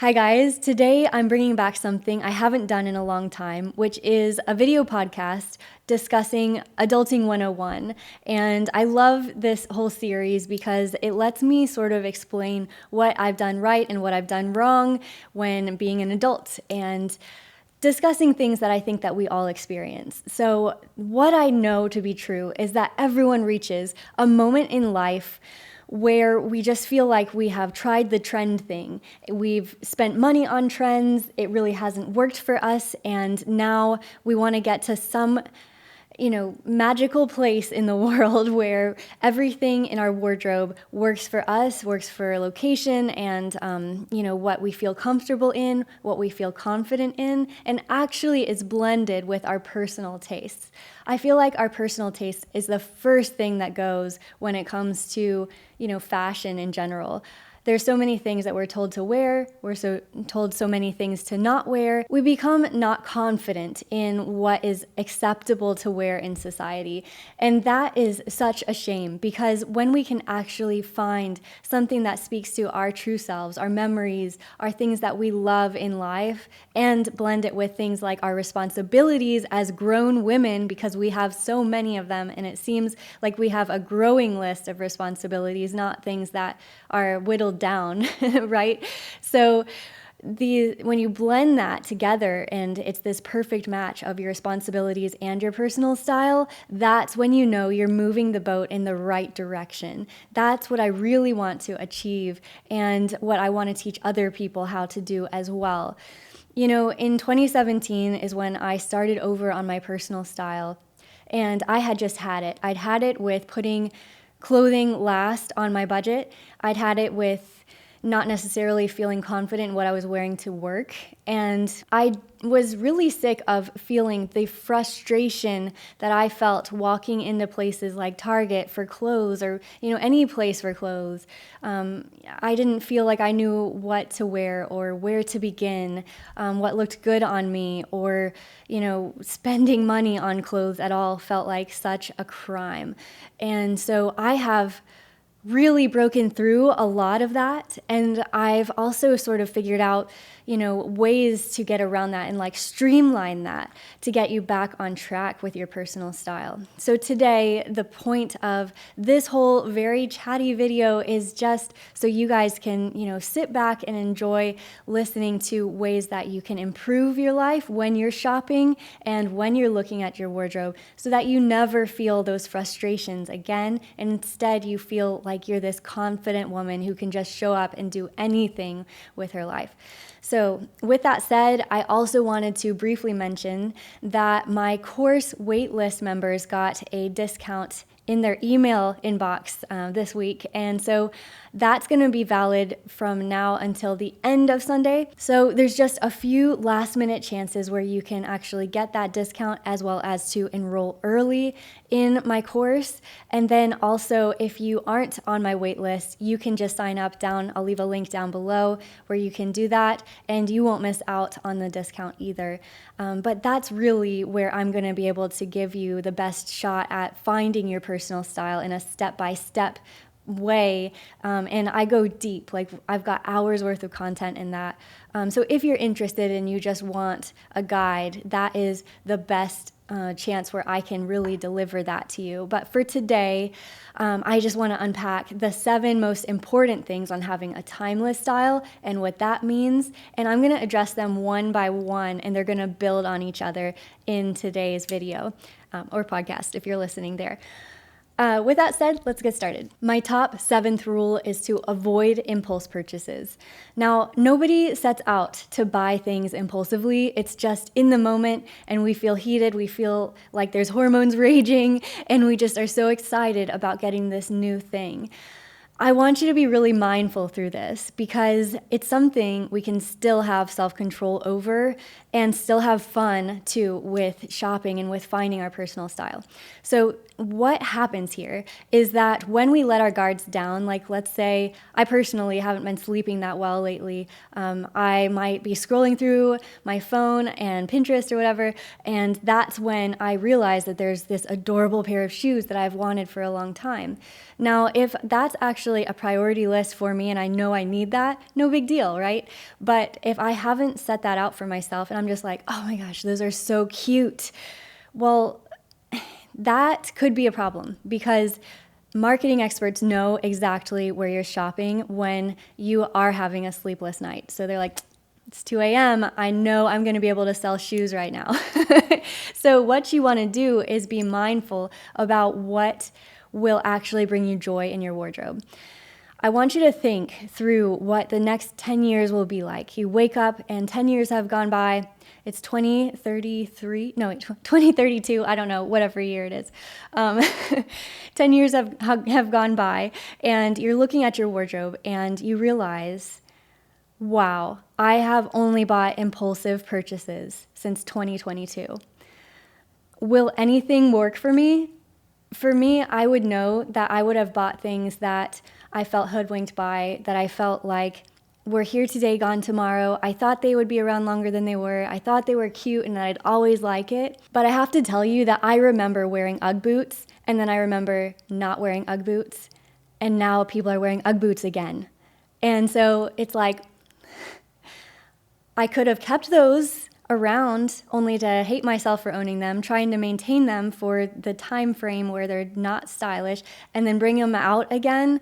Hi guys, today I'm bringing back something I haven't done in a long time, which is a video podcast discussing Adulting 101. And I love this whole series because it lets me sort of explain what I've done right and what I've done wrong when being an adult and discussing things that I think that we all experience. So what I know to be true is that everyone reaches a moment in life where we just feel like we have tried the trend thing. We've spent money on trends, it really hasn't worked for us, and now we want to get to some magical place in the world where everything in our wardrobe works for us, works for location and, what we feel comfortable in, what we feel confident in, and actually is blended with our personal tastes. I feel like our personal taste is the first thing that goes when it comes to, fashion in general. There's so many things that we're told to wear. We're told so many things to not wear. We become not confident in what is acceptable to wear in society. And that is such a shame because when we can actually find something that speaks to our true selves, our memories, our things that we love in life, and blend it with things like our responsibilities as grown women, because we have so many of them, and it seems like we have a growing list of responsibilities, not things that are whittled down, right? So when you blend that together and it's this perfect match of your responsibilities and your personal style, that's when you know you're moving the boat in the right direction. That's what I really want to achieve and what I want to teach other people how to do as well. In 2017 is when I started over on my personal style, and I had just had it. I'd had it with putting clothing last on my budget. I'd had it with not necessarily feeling confident in what I was wearing to work. And I was really sick of feeling the frustration that I felt walking into places like Target for clothes or, any place for clothes. I didn't feel like I knew what to wear or where to begin, what looked good on me, or, spending money on clothes at all felt like such a crime. And so I have really broken through a lot of that, and I've also sort of figured out ways to get around that and streamline that to get you back on track with your personal style. So today, the point of this whole very chatty video is just so you guys can sit back and enjoy listening to ways that you can improve your life when you're shopping and when you're looking at your wardrobe, so that you never feel those frustrations again, and instead you feel like you're this confident woman who can just show up and do anything with her life. So with that said, I also wanted to briefly mention that my course waitlist members got a discount in their email inbox this week. And so that's going to be valid from now until the end of Sunday. So there's just a few last minute chances where you can actually get that discount, as well as to enroll early in my course. And then also, if you aren't on my wait list, you can just sign up down. I'll leave a link down below where you can do that, and you won't miss out on the discount either. But that's really where I'm going to be able to give you the best shot at finding your personal style in a step-by-step way, and I go deep. I've got hours worth of content in that. So if you're interested and you just want a guide, that is the best chance where I can really deliver that to you. But for today, I just want to unpack the 7 most important things on having a timeless style and what that means. And I'm going to address them one by one, and they're going to build on each other in today's video or podcast if you're listening there. With that said, let's get started. My top 7th rule is to avoid impulse purchases. Now, nobody sets out to buy things impulsively. It's just in the moment, and we feel heated. We feel like there's hormones raging, and we just are so excited about getting this new thing. I want you to be really mindful through this, because it's something we can still have self-control over and still have fun too with shopping and with finding our personal style. So what happens here is that when we let our guards down, like let's say I personally haven't been sleeping that well lately, I might be scrolling through my phone and Pinterest or whatever, and that's when I realize that there's this adorable pair of shoes that I've wanted for a long time. Now, if that's actually actually a priority list for me and I know I need that, no big deal, right? But if I haven't set that out for myself and I'm just like, oh my gosh, those are so cute, well, that could be a problem because marketing experts know exactly where you're shopping when you are having a sleepless night. So they're like, it's 2 a.m. I know I'm going to be able to sell shoes right now. So what you want to do is be mindful about what will actually bring you joy in your wardrobe. I want you to think through what the next 10 years will be like. You wake up and 10 years have gone by. It's 2032. I don't know, whatever year it is. 10 years have gone by, and you're looking at your wardrobe and you realize, wow, I have only bought impulsive purchases since 2022. Will anything work for me? For me, I would know that I would have bought things that I felt hoodwinked by, that I felt like were here today, gone tomorrow. I thought they would be around longer than they were. I thought they were cute and that I'd always like it. But I have to tell you that I remember wearing Ugg boots, and then I remember not wearing Ugg boots, and now people are wearing Ugg boots again. And so it's like, I could have kept those around only to hate myself for owning them, trying to maintain them for the time frame where they're not stylish, and then bring them out again.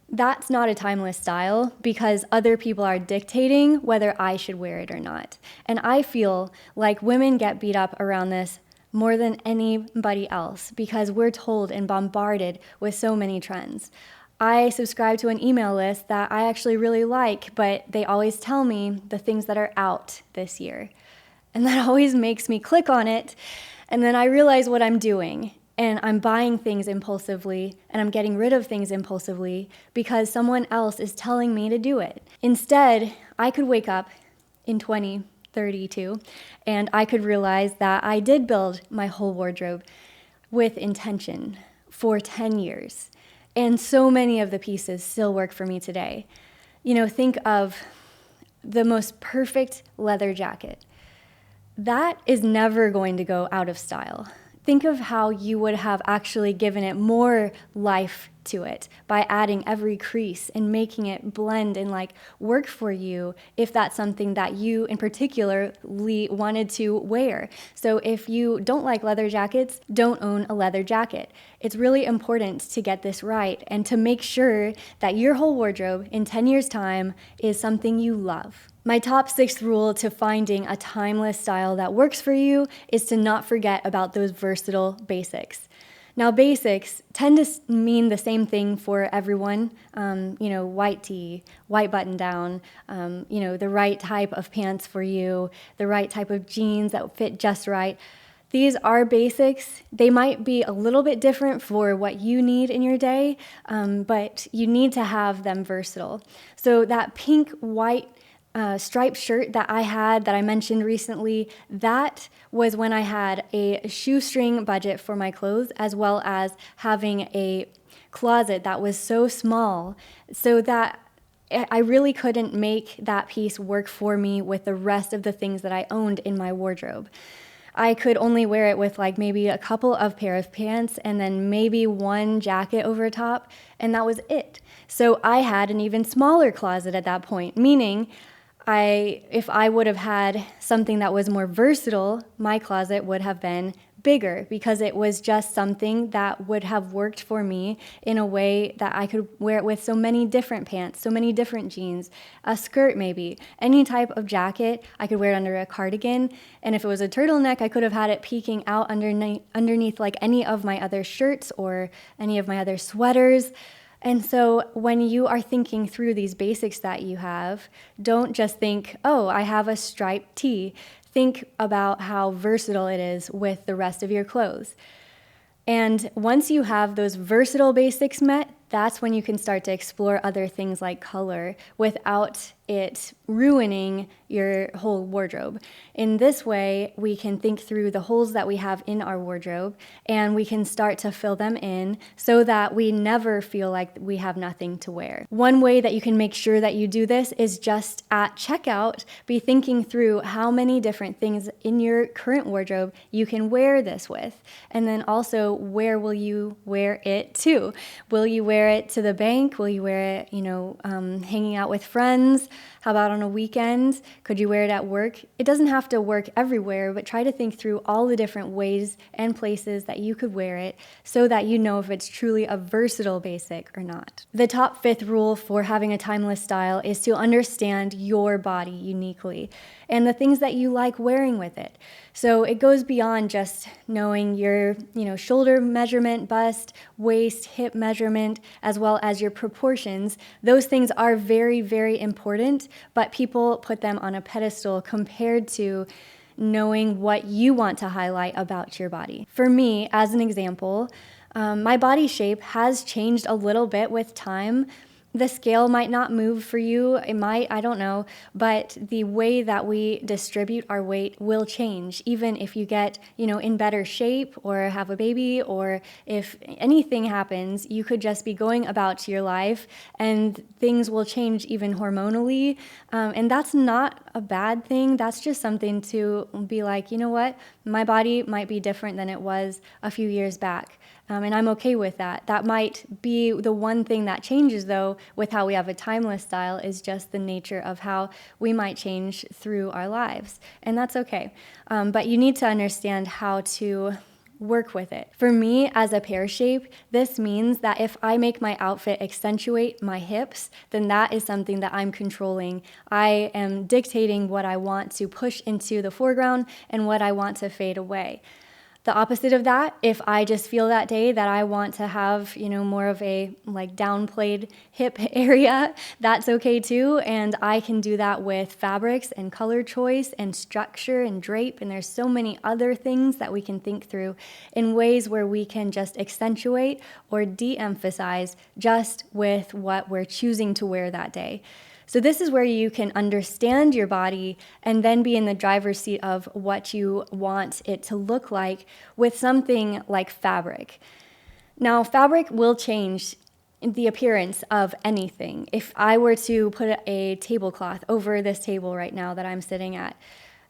That's not a timeless style because other people are dictating whether I should wear it or not. And I feel like women get beat up around this more than anybody else because we're told and bombarded with so many trends. I subscribe to an email list that I actually really like, but they always tell me the things that are out this year. And that always makes me click on it. And then I realize what I'm doing. And I'm buying things impulsively, and I'm getting rid of things impulsively because someone else is telling me to do it. Instead, I could wake up in 2032, and I could realize that I did build my whole wardrobe with intention for 10 years. And so many of the pieces still work for me today. You know, think of the most perfect leather jacket. That is never going to go out of style. Think of how you would have actually given it more life to it by adding every crease and making it blend and like work for you if that's something that you in particular wanted to wear. So if you don't like leather jackets, don't own a leather jacket. It's really important to get this right and to make sure that your whole wardrobe in 10 years' time is something you love. My top 6th rule to finding a timeless style that works for you is to not forget about those versatile basics. Now, basics tend to mean the same thing for everyone. White tee, white button down, the right type of pants for you, the right type of jeans that fit just right. These are basics. They might be a little bit different for what you need in your day, but you need to have them versatile. So that pink, white, striped shirt that I had that I mentioned recently, that was when I had a shoestring budget for my clothes as well as having a closet that was so small so that I really couldn't make that piece work for me with the rest of the things that I owned in my wardrobe. I could only wear it with like maybe a couple of pair of pants and then maybe one jacket over top, and that was it. So I had an even smaller closet at that point, meaning if I would have had something that was more versatile, my closet would have been bigger because it was just something that would have worked for me in a way that I could wear it with so many different pants, so many different jeans, a skirt maybe, any type of jacket. I could wear it under a cardigan, and if it was a turtleneck, I could have had it peeking out underneath like any of my other shirts or any of my other sweaters. And so when you are thinking through these basics that you have, don't just think, oh, I have a striped tee. Think about how versatile it is with the rest of your clothes. And once you have those versatile basics met, that's when you can start to explore other things like color without it ruining your whole wardrobe. In this way, we can think through the holes that we have in our wardrobe and we can start to fill them in so that we never feel like we have nothing to wear. One way that you can make sure that you do this is just at checkout, be thinking through how many different things in your current wardrobe you can wear this with. And then also, where will you wear it to? Will you wear wear it to the bank? Will you wear it, hanging out with friends? How about on a weekend? Could you wear it at work? It doesn't have to work everywhere, but try to think through all the different ways and places that you could wear it so that you know if it's truly a versatile basic or not. The top 5th rule for having a timeless style is to understand your body uniquely and the things that you like wearing with it. So it goes beyond just knowing your, shoulder measurement, bust, waist, hip measurement, as well as your proportions. Those things are very, very important, but people put them on a pedestal compared to knowing what you want to highlight about your body. For me, as an example, my body shape has changed a little bit with time. The scale might not move for you, it might, I don't know, but the way that we distribute our weight will change, even if you get, in better shape or have a baby, or if anything happens, you could just be going about your life and things will change even hormonally. And that's not a bad thing. That's just something to be like, you know what, my body might be different than it was a few years back. And I'm okay with that. That might be the one thing that changes, though, with how we have a timeless style is just the nature of how we might change through our lives. And that's okay. But you need to understand how to work with it. For me, as a pear shape, this means that if I make my outfit accentuate my hips, then that is something that I'm controlling. I am dictating what I want to push into the foreground and what I want to fade away. The opposite of that, if I just feel that day that I want to have, more of a downplayed hip area, that's okay too. And I can do that with fabrics and color choice and structure and drape. And there's so many other things that we can think through in ways where we can just accentuate or de-emphasize just with what we're choosing to wear that day. So this is where you can understand your body and then be in the driver's seat of what you want it to look like with something like fabric. Now, fabric will change the appearance of anything. If I were to put a tablecloth over this table right now that I'm sitting at,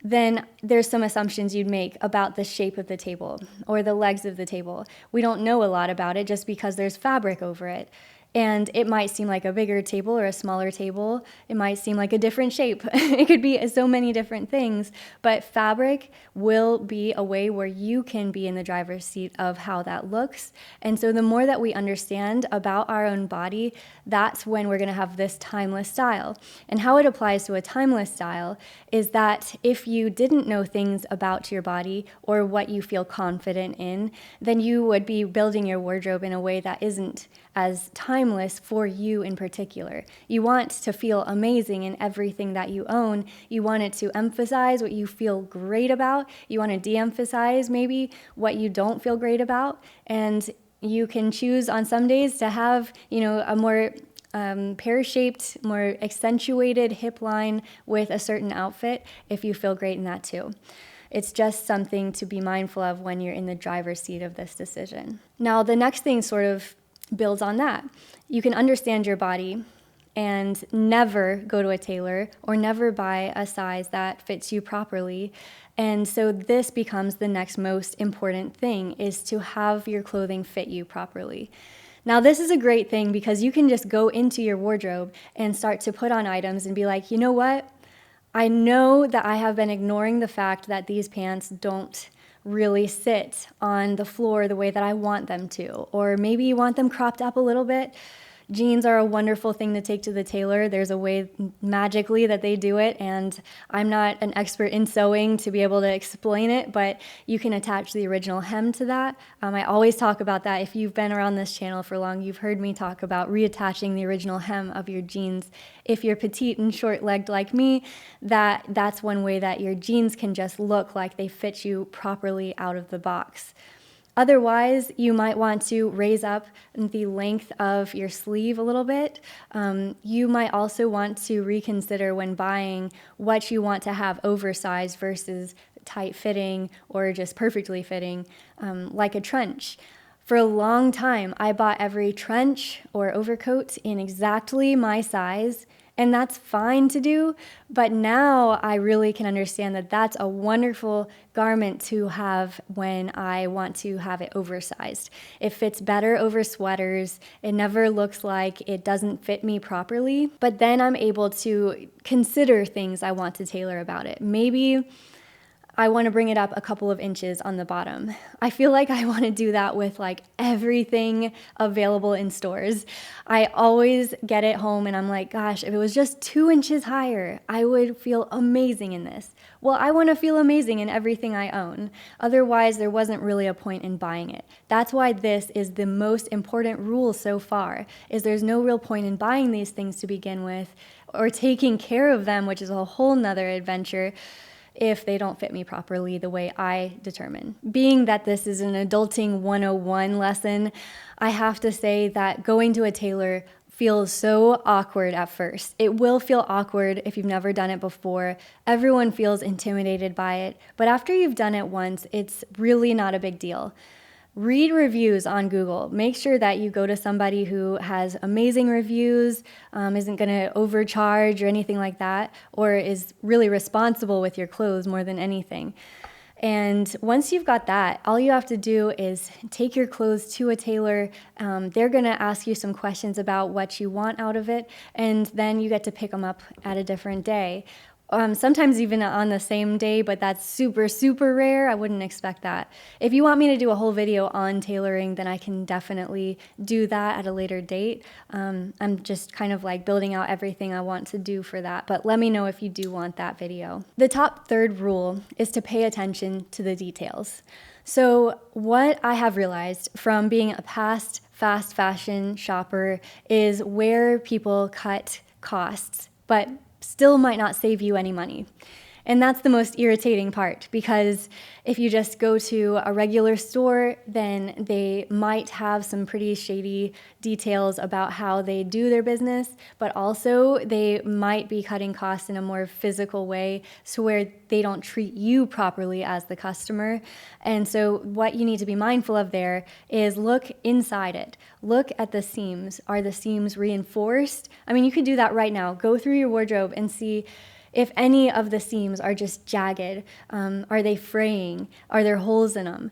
then there's some assumptions you'd make about the shape of the table or the legs of the table. We don't know a lot about it just because there's fabric over it. And it might seem like a bigger table or a smaller table. It might seem like a different shape. It could be so many different things. But fabric will be a way where you can be in the driver's seat of how that looks. And so the more that we understand about our own body, that's when we're going to have this timeless style. And how it applies to a timeless style is that if you didn't know things about your body or what you feel confident in, then you would be building your wardrobe in a way that isn't as timeless for you in particular. You want to feel amazing in everything that you own. You want it to emphasize what you feel great about. You want to de-emphasize maybe what you don't feel great about. And you can choose on some days to have, a more pear-shaped, more accentuated hip line with a certain outfit if you feel great in that too. It's just something to be mindful of when you're in the driver's seat of this decision. Now, the next thing sort of builds on that. You can understand your body and never go to a tailor or never buy a size that fits you properly. And so this becomes the next most important thing, is to have your clothing fit you properly. Now, this is a great thing because you can just go into your wardrobe and start to put on items and be like, you know what? I know that I have been ignoring the fact that these pants don't really sit on the floor the way that I want them to. Or maybe you want them cropped up a little bit. Jeans are a wonderful thing to take to the tailor. There's a way magically that they do it, and I'm not an expert in sewing to be able to explain it, but you can attach the original hem to that. I always talk about that. If you've been around this channel for long, you've heard me talk about reattaching the original hem of your jeans. If you're petite and short-legged like me, that's one way that your jeans can just look like they fit you properly out of the box. Otherwise, you might want to raise up the length of your sleeve a little bit. You might also want to reconsider when buying what you want to have oversized versus tight fitting or just perfectly fitting, like a trench. For a long time, I bought every trench or overcoat in exactly my size, And that's fine to do, but now I really can understand that that's a wonderful garment to have when I want to have it oversized. It fits better over sweaters. It never looks like it doesn't fit me properly, but then I'm able to consider things I want to tailor about it. Maybe I want to bring it up a couple of inches on the bottom. I feel like I want to do that with like everything available in stores. I always get it home and I'm like, gosh, if it was just 2 inches higher, I would feel amazing in this. Well, I want to feel amazing in everything I own. Otherwise, there wasn't really a point in buying it. That's why this is the most important rule so far, is there's no real point in buying these things to begin with or taking care of them, which is a whole nother adventure, if they don't fit me properly the way I determine. Being that this is an Adulting 101 lesson, I have to say that going to a tailor feels so awkward at first. It will feel awkward if you've never done it before. Everyone feels intimidated by it, but after you've done it once, it's really not a big deal. Read reviews on Google. Make sure that you go to somebody who has amazing reviews, isn't going to overcharge or anything like that, or is really responsible with your clothes more than anything. And once you've got that, all you have to do is take your clothes to a tailor. They're going to ask you some questions about what you want out of it, and then you get to pick them up at a different day. Sometimes even on the same day, but that's super, super rare. I wouldn't expect that. If you want me to do a whole video on tailoring, then I can definitely do that at a later date. I'm just kind of like building out everything I want to do for that, but let me know if you do want that video. The top third rule is to pay attention to the details. So what I have realized from being a past fast fashion shopper is where people cut costs, but still might not save you any money. And that's the most irritating part, because if you just go to a regular store, then they might have some pretty shady details about how they do their business, but also they might be cutting costs in a more physical way, so where they don't treat you properly as the customer. And so what you need to be mindful of there is look inside it. Look at the seams. Are the seams reinforced? I mean, you could do that right now. Go through your wardrobe and see if any of the seams are just jagged. Are they fraying? Are there holes in them?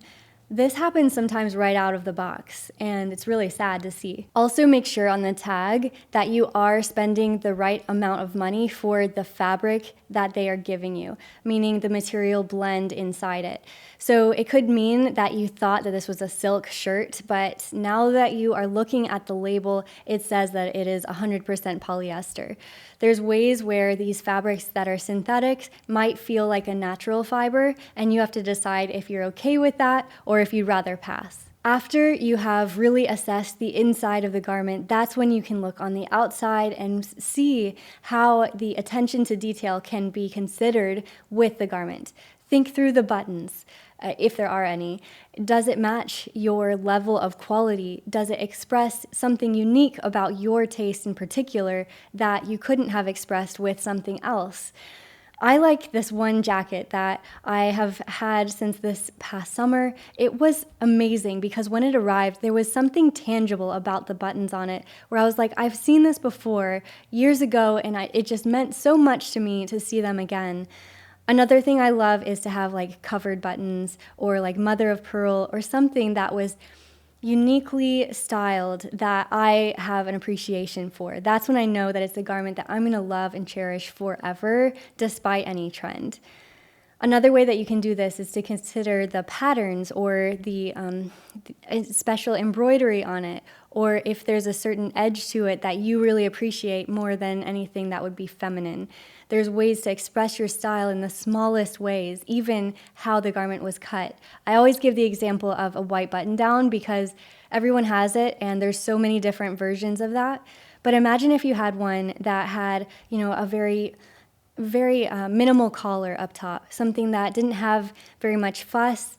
This happens sometimes right out of the box, and it's really sad to see. Also, make sure on the tag that you are spending the right amount of money for the fabric that they are giving you, meaning the material blend inside it. So it could mean that you thought that this was a silk shirt, but now that you are looking at the label, it says that it is 100% polyester. There's ways where these fabrics that are synthetic might feel like a natural fiber, and you have to decide if you're okay with that or if you'd rather pass. After you have really assessed the inside of the garment, that's when you can look on the outside and see how the attention to detail can be considered with the garment. Think through the buttons, if there are any. Does it match your level of quality? Does it express something unique about your taste in particular that you couldn't have expressed with something else? I like this one jacket that I have had since this past summer. It was amazing because when it arrived, there was something tangible about the buttons on it where I was like, I've seen this before years ago, and it just meant so much to me to see them again. Another thing I love is to have like covered buttons or like mother of pearl or something that was uniquely styled that I have an appreciation for. That's when I know that it's a garment that I'm going to love and cherish forever, despite any trend. Another way that you can do this is to consider the patterns or the special embroidery on it, or if there's a certain edge to it that you really appreciate more than anything that would be feminine. There's ways to express your style in the smallest ways, even how the garment was cut. I always give the example of a white button down because everyone has it and there's so many different versions of that. But imagine if you had one that had, a very minimal collar up top, something that didn't have very much fuss.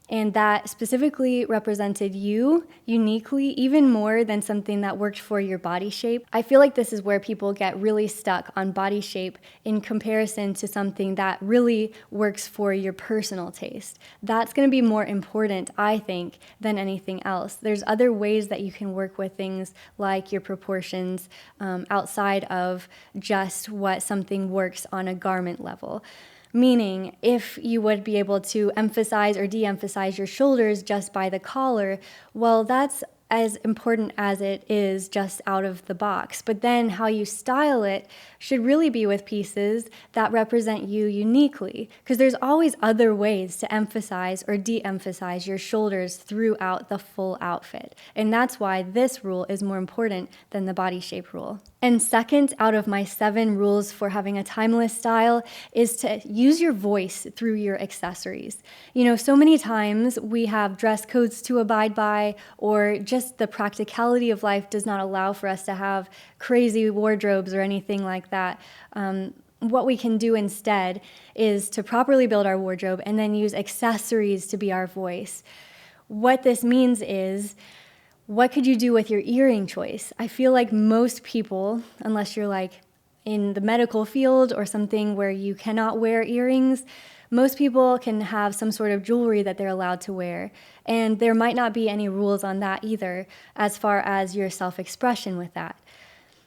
And that specifically represented you uniquely, even more than something that worked for your body shape. I feel like this is where people get really stuck on body shape in comparison to something that really works for your personal taste. That's going to be more important, I think, than anything else. There's other ways that you can work with things like your proportions outside of just what something works on a garment level. Meaning, if you would be able to emphasize or de-emphasize your shoulders just by the collar, well, that's as important as it is just out of the box. But then how you style it should really be with pieces that represent you uniquely, because there's always other ways to emphasize or de-emphasize your shoulders throughout the full outfit. And that's why this rule is more important than the body shape rule. And second out of my 7 rules for having a timeless style is to use your voice through your accessories. You know, so many times we have dress codes to abide by, or just the practicality of life does not allow for us to have crazy wardrobes or anything like that. What we can do instead is to properly build our wardrobe and then use accessories to be our voice. What this means is, what could you do with your earring choice? I feel like most people, unless you're like in the medical field or something where you cannot wear earrings, most people can have some sort of jewelry that they're allowed to wear. And there might not be any rules on that either, as far as your self-expression with that.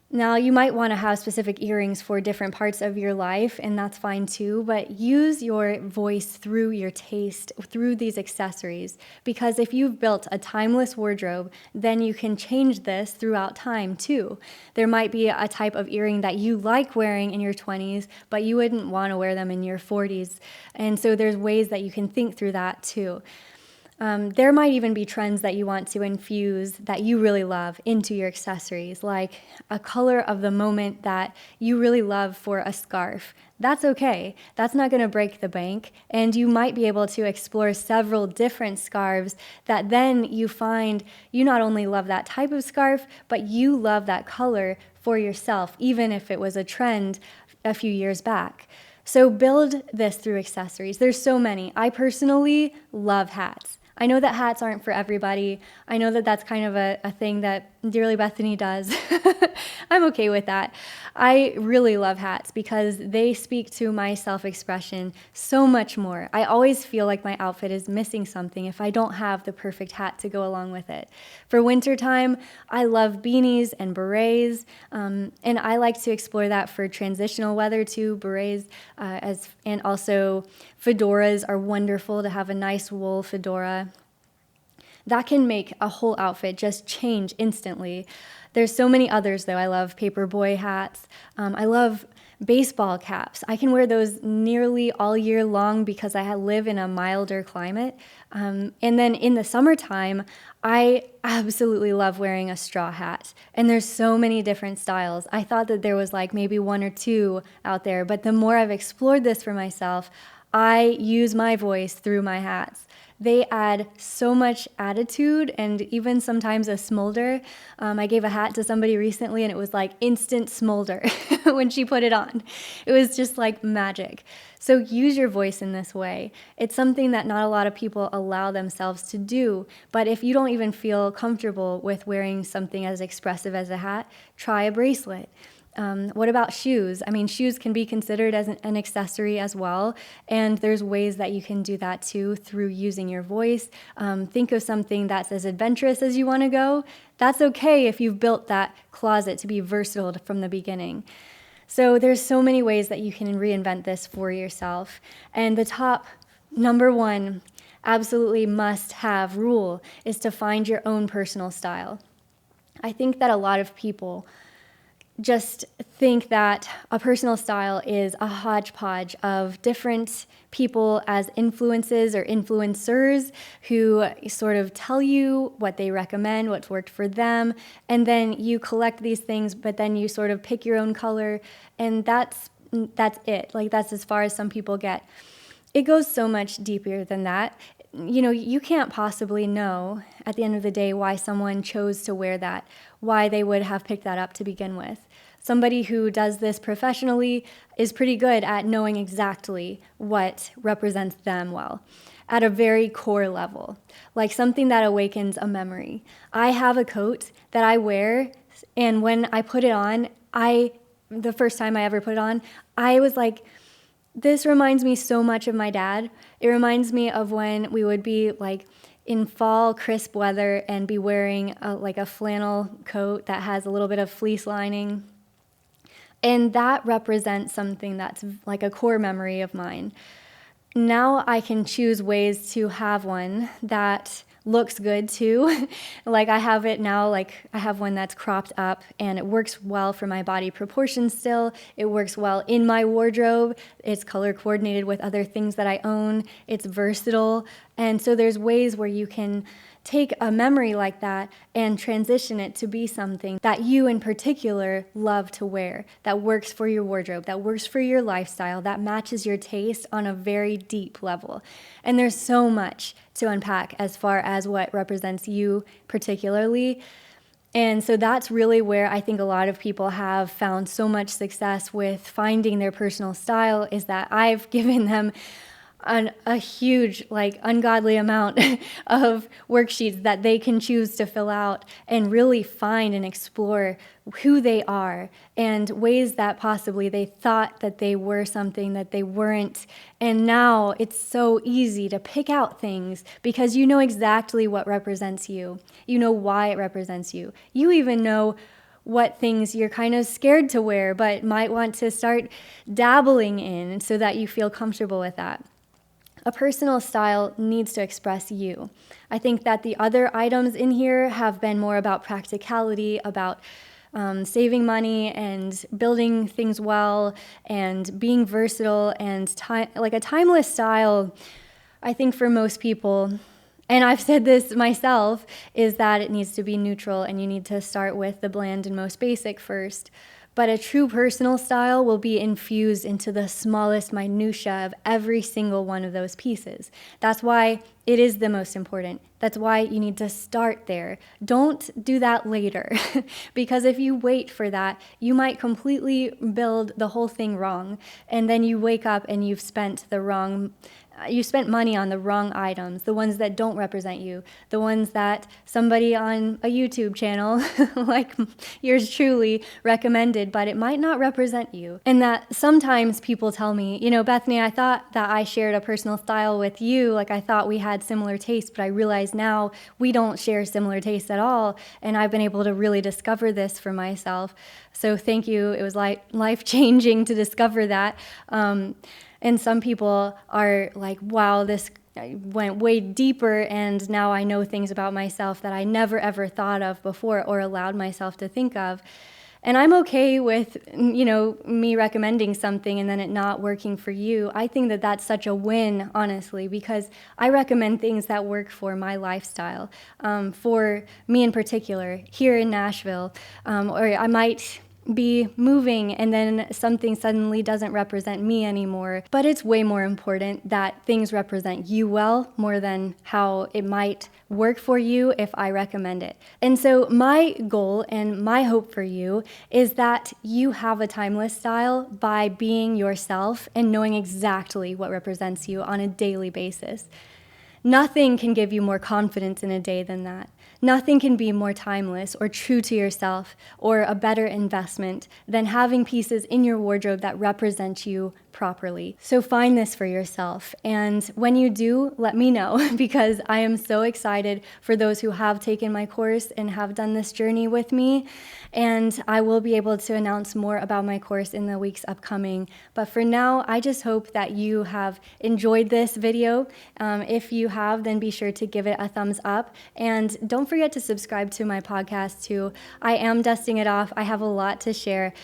Now, you might want to have specific earrings for different parts of your life, and that's fine too, but use your voice through your taste, through these accessories, because if you've built a timeless wardrobe, then you can change this throughout time too. There might be a type of earring that you like wearing in your 20s, but you wouldn't want to wear them in your 40s, and so there's ways that you can think through that too. There might even be trends that you want to infuse that you really love into your accessories, like a color of the moment that you really love for a scarf. That's okay. That's not going to break the bank. And you might be able to explore several different scarves that then you find you not only love that type of scarf, but you love that color for yourself, even if it was a trend a few years back. So build this through accessories. There's so many. I personally love hats. I know that hats aren't for everybody. I know that that's kind of a thing that Dearly Bethany does. I'm okay with that. I really love hats because they speak to my self-expression so much more. I always feel like my outfit is missing something if I don't have the perfect hat to go along with it. For wintertime, I love beanies and berets, and I like to explore that for transitional weather too. Berets, and also fedoras are wonderful to have a nice wool fedora. That can make a whole outfit just change instantly. There's so many others though. I love paperboy hats. I love baseball caps. I can wear those nearly all year long because I live in a milder climate. And then in the summertime, I absolutely love wearing a straw hat. And there's so many different styles. I thought that there was like maybe 1 or 2 out there, but the more I've explored this for myself, I use my voice through my hats. They add so much attitude and even sometimes a smolder. I gave a hat to somebody recently and it was like instant smolder when she put it on. It was just like magic. So use your voice in this way. It's something that not a lot of people allow themselves to do, but if you don't even feel comfortable with wearing something as expressive as a hat, try a bracelet. What about shoes? I mean, shoes can be considered as an accessory as well, and there's ways that you can do that too through using your voice. Think of something that's as adventurous as you want to go. That's okay if you've built that closet to be versatile from the beginning. So there's so many ways that you can reinvent this for yourself. And the top number 1 absolutely must-have rule is to find your own personal style. I think that a lot of people just think that a personal style is a hodgepodge of different people as influences or influencers who sort of tell you what they recommend, what's worked for them, and then you collect these things, but then you sort of pick your own color, and that's it. Like, that's as far as some people get. It goes so much deeper than that. You know, you can't possibly know at the end of the day why someone chose to wear that, why they would have picked that up to begin with. Somebody who does this professionally is pretty good at knowing exactly what represents them well at a very core level, like something that awakens a memory. I have a coat that I wear, and when I put it on, the first time I ever put it on, I was like, this reminds me so much of my dad. It reminds me of when we would be like in fall, crisp weather and be wearing like a flannel coat that has a little bit of fleece lining. And that represents something that's like a core memory of mine. Now I can choose ways to have one that looks good too. Like I have it now, like I have one that's cropped up and it works well for my body proportions still. It works well in my wardrobe. It's color coordinated with other things that I own. It's versatile. And so there's ways where you can take a memory like that and transition it to be something that you in particular love to wear, that works for your wardrobe, that works for your lifestyle, that matches your taste on a very deep level. And there's so much to unpack as far as what represents you particularly. And so that's really where I think a lot of people have found so much success with finding their personal style, is that I've given them a huge, like, ungodly amount of worksheets that they can choose to fill out and really find and explore who they are and ways that possibly they thought that they were something that they weren't. And now it's so easy to pick out things because you know exactly what represents you. You know why it represents you. You even know what things you're kind of scared to wear but might want to start dabbling in so that you feel comfortable with that. A personal style needs to express you. I think that the other items in here have been more about practicality, about saving money and building things well and being versatile and like a timeless style. I think for most people, and I've said this myself, is that it needs to be neutral and you need to start with the bland and most basic first. But a true personal style will be infused into the smallest minutia of every single one of those pieces. That's why it is the most important. That's why you need to start there. Don't do that later, because if you wait for that, you might completely build the whole thing wrong, and then you wake up and you spent money on the wrong items, the ones that don't represent you, the ones that somebody on a YouTube channel like yours truly recommended, but it might not represent you. And that sometimes people tell me, Bethany, I thought that I shared a personal style with you, like I thought we had similar tastes, but I realize now we don't share similar tastes at all, and I've been able to really discover this for myself. So thank you. It was like life-changing to discover that. And some people are like, wow, this went way deeper, and now I know things about myself that I never ever thought of before or allowed myself to think of. And I'm okay with, me recommending something and then it not working for you. I think that that's such a win, honestly, because I recommend things that work for my lifestyle, for me in particular, here in Nashville, or I might be moving and then something suddenly doesn't represent me anymore. But it's way more important that things represent you well, more than how it might work for you if I recommend it. And so my goal and my hope for you is that you have a timeless style by being yourself and knowing exactly what represents you on a daily basis. Nothing can give you more confidence in a day than that. Nothing can be more timeless or true to yourself or a better investment than having pieces in your wardrobe that represent you properly. So find this for yourself. And when you do, let me know, because I am so excited for those who have taken my course and have done this journey with me. And I will be able to announce more about my course in the weeks upcoming. But for now, I just hope that you have enjoyed this video. If you have, then be sure to give it a thumbs up. And don't forget to subscribe to my podcast too. I am dusting it off. I have a lot to share.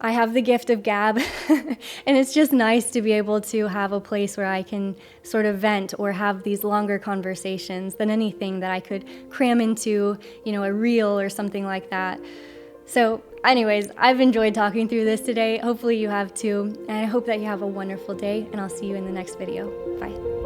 I have the gift of gab, and it's just nice to be able to have a place where I can sort of vent or have these longer conversations than anything that I could cram into, a reel or something like that. So anyways, I've enjoyed talking through this today. Hopefully you have too, and I hope that you have a wonderful day, and I'll see you in the next video. Bye.